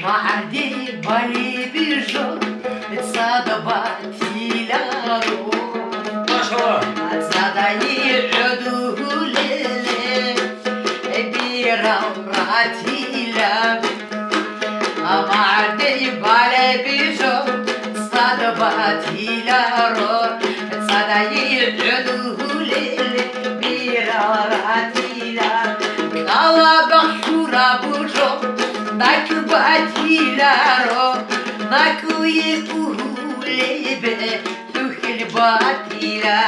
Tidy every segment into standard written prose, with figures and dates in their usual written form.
Магди, бали, бижун, цlad, бадиляро. Пошла! Задание ödülleri bir avratıyla Magdi, bali, bижун, цlad, badiляro. Zadanie ödülleri bir avratıyla Kalabahura bujun, nak badiляro, nakuye ulebe tuhil badila.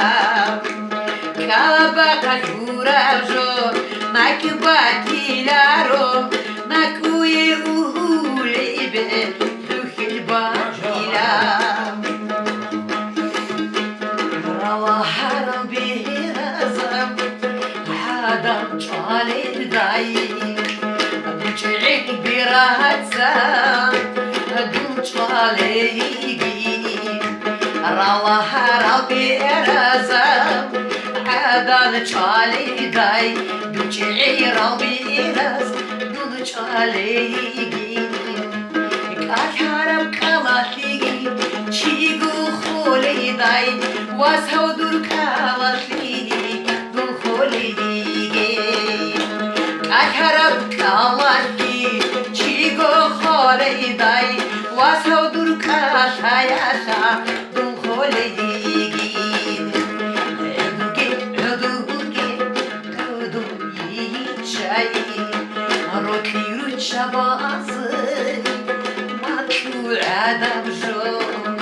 Kalabahura bujun, nak badiляro, nakuye ulebe tuhil badila. Ravaharam birazam adam çaledayım Çelik bir atsam çaleyim Ravaharam birazam adam çaledayım Çelik biraz çaleyim Kakaram kalatigi Çigu holeday Vashaudur kalatigi Du holedigi Kakaram kalatigi Çigu holeday Vashaudur kalatayasa Du holedigi Öduge yiyeceği Rokiru çabası Adam jom,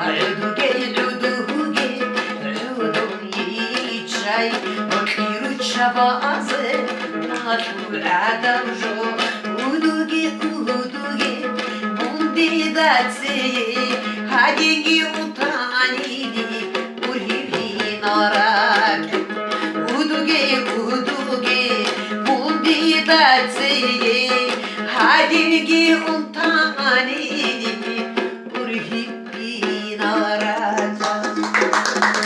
öduge yiyeceği Rokiru çabası Adam jom, uduge Undi datsi, hadigi utanidi Ulivin ara